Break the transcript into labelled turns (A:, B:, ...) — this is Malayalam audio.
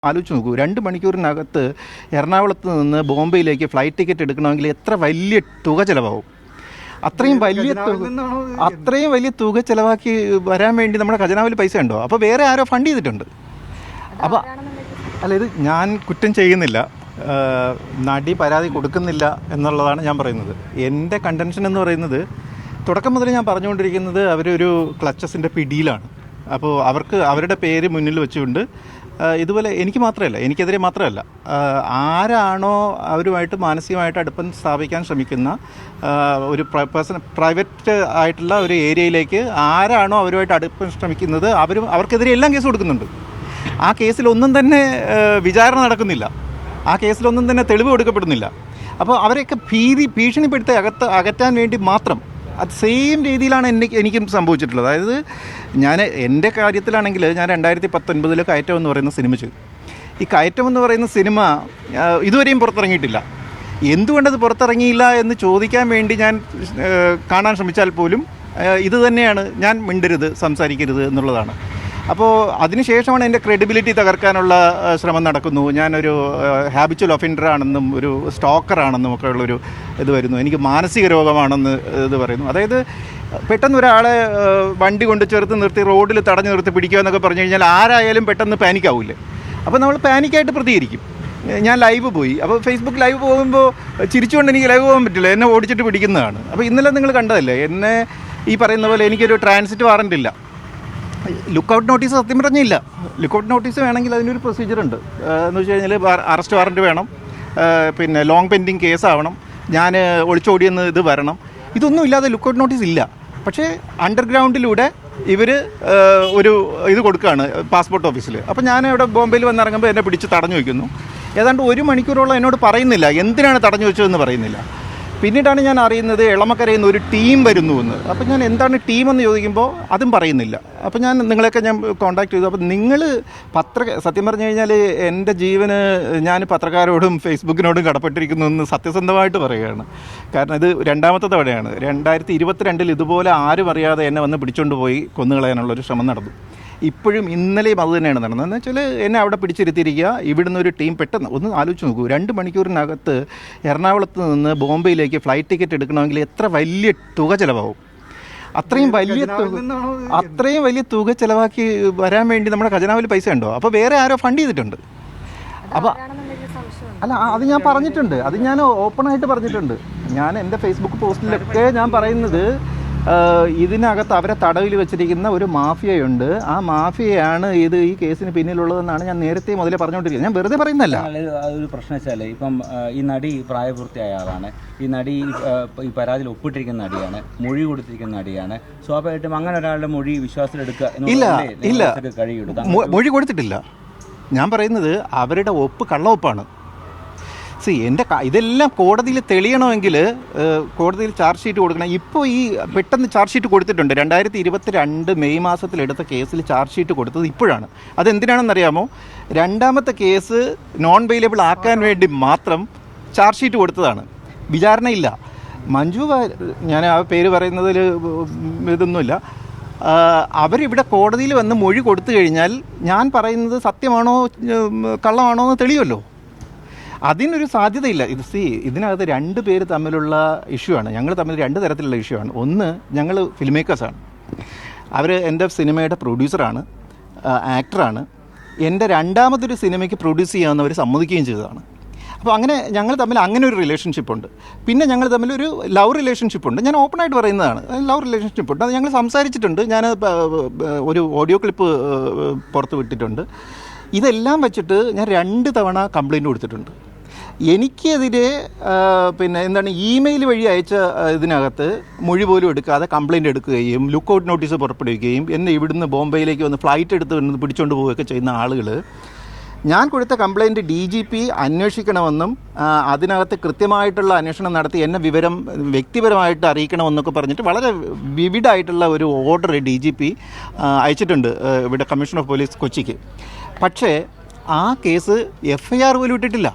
A: ആലോചിച്ച് നോക്കൂ, 2 മണിക്കൂറിനകത്ത് എറണാകുളത്ത് നിന്ന് ബോംബെയിലേക്ക് ഫ്ലൈറ്റ് ടിക്കറ്റ് എടുക്കണമെങ്കിൽ എത്ര വലിയ തുക ചിലവാകും. അത്രയും വലിയ തുക ചിലവാക്കി വരാൻ വേണ്ടി നമ്മുടെ ഖജനാവിൽ പൈസ ഉണ്ടോ? അപ്പോൾ വേറെ ആരോ ഫണ്ട് ചെയ്തിട്ടുണ്ട്. അപ്പോൾ അല്ല, ഇത് ഞാൻ കുറ്റം ചെയ്യുന്നില്ല, നടി പരാതി കൊടുക്കുന്നില്ല എന്നുള്ളതാണ് ഞാൻ പറയുന്നത്. എൻ്റെ കണ്ടൻഷൻ എന്ന് പറയുന്നത്, തുടക്കം മുതൽ ഞാൻ പറഞ്ഞുകൊണ്ടിരിക്കുന്നത് അവരൊരു ക്ലച്ചസിൻ്റെ പിടിയിലാണ്. അപ്പോൾ അവരുടെ പേര് മുന്നിൽ വെച്ചുകൊണ്ട് ഇതുപോലെ എനിക്കെതിരെ മാത്രമല്ല, ആരാണോ അവരുമായിട്ട് മാനസികമായിട്ട് അടുപ്പം സ്ഥാപിക്കാൻ ശ്രമിക്കുന്ന ഒരു പ്രൈവറ്റ് ആയിട്ടുള്ള ഒരു ഏരിയയിലേക്ക് ആരാണോ അവരുമായിട്ട് അടുപ്പം ശ്രമിക്കുന്നത് അവർക്കെതിരെ എല്ലാം കേസ് കൊടുക്കുന്നുണ്ട്. ആ കേസിലൊന്നും തന്നെ വിചാരണ നടക്കുന്നില്ല, ആ കേസിലൊന്നും തന്നെ തെളിവ് കൊടുക്കപ്പെടുന്നില്ല. അപ്പോൾ അവരെയൊക്കെ ഭീഷണിപ്പെടുത്തി അകറ്റാൻ വേണ്ടി മാത്രം അത് സെയിം രീതിയിലാണ് എനിക്കും സംഭവിച്ചിട്ടുള്ളത്. അതായത് എൻ്റെ കാര്യത്തിലാണെങ്കിൽ ഞാൻ 2019 കയറ്റം എന്ന് പറയുന്ന സിനിമ ചെയ്തു. ഈ കയറ്റം എന്ന് പറയുന്ന സിനിമ ഇതുവരെയും പുറത്തിറങ്ങിയിട്ടില്ല. എന്തുകൊണ്ടത് പുറത്തിറങ്ങിയില്ല എന്ന് ചോദിക്കാൻ വേണ്ടി ഞാൻ കാണാൻ ശ്രമിച്ചാൽ പോലും ഇത് തന്നെയാണ്, ഞാൻ മിണ്ടരുത്, സംസാരിക്കരുത് എന്നുള്ളതാണ്. അപ്പോൾ അതിനുശേഷമാണ് എൻ്റെ ക്രെഡിബിലിറ്റി തകർക്കാനുള്ള ശ്രമം നടക്കുന്നു. ഞാനൊരു ഹാബിച്വൽ ഒഫൻഡറാണെന്നും ഒരു സ്റ്റോക്കറാണെന്നും ഒക്കെ ഉള്ളൊരു ഇത് വരുന്നു. എനിക്ക് മാനസിക രോഗമാണെന്ന് ഇത് പറയുന്നു. അതായത് പെട്ടെന്ന് ഒരാളെ വണ്ടി കൊണ്ട് ചേർത്ത് നിർത്തി റോഡിൽ തടഞ്ഞു നിർത്തി പിടിക്കുക എന്നൊക്കെ പറഞ്ഞു കഴിഞ്ഞാൽ ആരായാലും പെട്ടെന്ന് പാനിക്കാവില്ലേ? അപ്പോൾ നമ്മൾ പാനിക്കായിട്ട് പ്രതികരിക്കും. ഞാൻ ലൈവ് പോയി, അപ്പോൾ ഫേസ്ബുക്ക് ലൈവ് പോകുമ്പോൾ ചിരിച്ചുകൊണ്ട് എനിക്ക് ലൈവ് പോകാൻ പറ്റില്ല, എന്നെ ഓടിച്ചിട്ട് പിടിക്കുന്നതാണ്. അപ്പോൾ ഇന്നലെ നിങ്ങൾ കണ്ടതല്ലേ, എന്നെ ഈ പറയുന്ന പോലെ എനിക്കൊരു ട്രാൻസിറ്റ് വാറൻ്റ് ഇല്ല, ലുക്കൗട്ട് നോട്ടീസ് സത്യം പറഞ്ഞില്ല. ലുക്കൗട്ട് നോട്ടീസ് വേണമെങ്കിൽ അതിനൊരു പ്രൊസീജിയറുണ്ട്. എന്ന് വെച്ച് കഴിഞ്ഞാൽ അറസ്റ്റ് വാറൻറ്റ് വേണം, പിന്നെ ലോങ് പെൻഡിങ് കേസാവണം, ഞാൻ ഒളിച്ചോടിയെന്ന് ഇത് വരണം. ഇതൊന്നും ഇല്ലാതെ ലുക്കൗട്ട് നോട്ടീസ് ഇല്ല. പക്ഷേ അണ്ടർഗ്രൗണ്ടിലൂടെ ഇവർ ഒരു ഇത് കൊടുക്കുകയാണ് പാസ്പോർട്ട് ഓഫീസിൽ. അപ്പോൾ ഞാൻ ഇവിടെ ബോംബെയിൽ വന്നിറങ്ങുമ്പോൾ എന്നെ പിടിച്ച് തടഞ്ഞു വയ്ക്കുന്നു. ഏതാണ്ട് 1 മണിക്കൂറോളം എന്നോട് പറയുന്നില്ല എന്തിനാണ് തടഞ്ഞു വെച്ചതെന്ന് പറയുന്നില്ല. പിന്നീടാണ് ഞാൻ അറിയുന്നത് എളമക്കരയിൽ നിന്ന് ഒരു ടീം വരുന്നു എന്ന്. അപ്പോൾ ഞാൻ എന്താണ് ടീമെന്ന് ചോദിക്കുമ്പോൾ അതും പറയുന്നില്ല. അപ്പോൾ ഞാൻ കോൺടാക്ട് ചെയ്തു. അപ്പോൾ നിങ്ങൾ സത്യം പറഞ്ഞു കഴിഞ്ഞാൽ എൻ്റെ ജീവന് ഞാൻ പത്രക്കാരോടും ഫേസ്ബുക്കിനോടും കടപ്പെട്ടിരിക്കുന്നു എന്ന് സത്യസന്ധമായിട്ട് പറയുകയാണ്. കാരണം ഇത് 2ാമത്തെ തവണയാണ്. 2022 ഇതുപോലെ ആരും അറിയാതെ എന്നെ വന്ന് പിടിച്ചുകൊണ്ട് പോയി കൊന്നുകളയാനുള്ളൊരു ശ്രമം നടന്നു. ഇപ്പോഴും ഇന്നലെയും അത് തന്നെയാണ് നടന്നത്. എന്ന് വെച്ചാൽ എന്നെ അവിടെ പിടിച്ചിരുത്തിയിരിക്കുക. ഇവിടുന്ന് ഒരു ടീം പെട്ടെന്ന് ഒന്ന് ആലോചിച്ച് നോക്കൂ, 2 മണിക്കൂറിനകത്ത് എറണാകുളത്ത് നിന്ന് ബോംബെയിലേക്ക് ഫ്ലൈറ്റ് ടിക്കറ്റ് എടുക്കണമെങ്കിൽ എത്ര വലിയ തുക ചിലവാകും. അത്രയും വലിയ തുക ചിലവാക്കി വരാൻ വേണ്ടി നമ്മുടെ ഖജനാവിൽ പൈസ ഉണ്ടോ? അപ്പോൾ വേറെ ആരോ ഫണ്ട് ചെയ്തിട്ടുണ്ട്. അപ്പോൾ അല്ല, അത് ഞാൻ പറഞ്ഞിട്ടുണ്ട്, അത് ഞാൻ ഓപ്പണായിട്ട് പറഞ്ഞിട്ടുണ്ട്. ഞാൻ എൻ്റെ ഫേസ്ബുക്ക് പോസ്റ്റിലൊക്കെ ഞാൻ പറയുന്നത് ഇതിനകത്ത് അവരെ തടവിൽ വെച്ചിരിക്കുന്ന ഒരു മാഫിയയുണ്ട്. ആ മാഫിയയാണ് ഈ കേസിന് പിന്നിലുള്ളതെന്നാണ് ഞാൻ നേരത്തെ മുതലേ പറഞ്ഞുകൊണ്ടിരിക്കുന്നത്. ഞാൻ വെറുതെ പറയുന്നതല്ല.
B: ഒരു പ്രശ്നം വെച്ചാൽ ഇപ്പം ഈ നടി പ്രായപൂർത്തിയായ ആളാണ്, ഈ നടി ഈ പരാതിയിൽ ഒപ്പിട്ടിരിക്കുന്ന നടിയാണ്, മൊഴി കൊടുത്തിരിക്കുന്ന നടിയാണ്. സ്വാഭാവികമായിട്ടും അങ്ങനെ ഒരാളുടെ മൊഴി വിശ്വാസത്തിലെടുക്കുക
A: ഇല്ല, മൊഴി കൊടുത്തിട്ടില്ല. ഞാൻ പറയുന്നത് അവരുടെ ഒപ്പ് കള്ളവൊപ്പാണ്. ഇതെല്ലാം കോടതിയിൽ തെളിയണമെങ്കിൽ കോടതിയിൽ ചാർജ് ഷീറ്റ് കൊടുക്കണം. ഇപ്പോൾ ഈ പെട്ടെന്ന് ചാർജ് ഷീറ്റ് കൊടുത്തിട്ടുണ്ട്. 2022 മെയ് മാസത്തിലെടുത്ത കേസിൽ ചാർജ് ഷീറ്റ് കൊടുത്തത് ഇപ്പോഴാണ്. അതെന്തിനാണെന്നറിയാമോ? 2ാമത്തെ കേസ് നോൺ ബെയിലബിൾ ആക്കാൻ വേണ്ടി മാത്രം ചാർജ് ഷീറ്റ് കൊടുത്തതാണ്. വിചാരണയില്ല. മഞ്ജു, ഞാൻ ആ പേര് പറയുന്നതിൽ ഇതൊന്നുമില്ല. അവരിവിടെ കോടതിയിൽ വന്ന് മൊഴി കൊടുത്തു കഴിഞ്ഞാൽ ഞാൻ പറയുന്നത് സത്യമാണോ കള്ളമാണോ എന്ന് തെളിയുമല്ലോ. അതിനൊരു സാധ്യതയില്ല. ഇതിനകത്ത് 2 പേര് തമ്മിലുള്ള ഇഷ്യൂ ആണ്. ഞങ്ങൾ തമ്മിൽ 2 തരത്തിലുള്ള ഇഷ്യൂ ആണ്. ഒന്ന്, ഞങ്ങൾ ഫിലിം മേക്കേഴ്സാണ്. അവർ എൻ്റെ സിനിമയുടെ പ്രൊഡ്യൂസറാണ്, ആക്ടറാണ്. എൻ്റെ 2ാമതൊരു സിനിമയ്ക്ക് പ്രൊഡ്യൂസ് ചെയ്യാവുന്നവർ സമ്മതിക്കുകയും ചെയ്തതാണ്. അപ്പോൾ അങ്ങനെ ഞങ്ങൾ തമ്മിൽ അങ്ങനെ ഒരു റിലേഷൻഷിപ്പുണ്ട്. പിന്നെ ഞങ്ങൾ തമ്മിൽ ഒരു ലവ് റിലേഷൻഷിപ്പുണ്ട്. ഞാൻ ഓപ്പണായിട്ട് പറയുന്നതാണ്, ലവ് റിലേഷൻഷിപ്പുണ്ട്. അത് ഞങ്ങൾ സംസാരിച്ചിട്ടുണ്ട്. ഞാൻ ഒരു ഓഡിയോ ക്ലിപ്പ് പുറത്ത് വിട്ടിട്ടുണ്ട്. ഇതെല്ലാം വെച്ചിട്ട് ഞാൻ 2 തവണ കംപ്ലയിൻറ്റ് കൊടുത്തിട്ടുണ്ട്. എനിക്കെതിരെ ഇമെയിൽ വഴി അയച്ച ഇതിനകത്ത് മൊഴി പോലും എടുക്കാതെ കംപ്ലയിൻ്റ് എടുക്കുകയും ലുക്കൗട്ട് നോട്ടീസ് പുറപ്പെടുവിക്കുകയും എന്നെ ഇവിടുന്ന് ബോംബെയിലേക്ക് വന്ന് ഫ്ലൈറ്റ് എടുത്ത് വന്ന് പിടിച്ചുകൊണ്ട് പോവുകയൊക്കെ ചെയ്യുന്ന ആളുകൾ, ഞാൻ കൊടുത്ത കംപ്ലയിൻറ്റ് DGP അന്വേഷിക്കണമെന്നും അതിനകത്ത് കൃത്യമായിട്ടുള്ള അന്വേഷണം നടത്തി എന്നെ വ്യക്തിപരമായിട്ട് അറിയിക്കണമെന്നൊക്കെ പറഞ്ഞിട്ട് വളരെ വിവിഡായിട്ടുള്ള ഒരു ഓർഡർ DGP അയച്ചിട്ടുണ്ട് ഇവിടെ കമ്മീഷണർ ഓഫ് പോലീസ് കൊച്ചിക്ക്. പക്ഷേ ആ കേസ് FIR പോലും ഇട്ടിട്ടില്ല.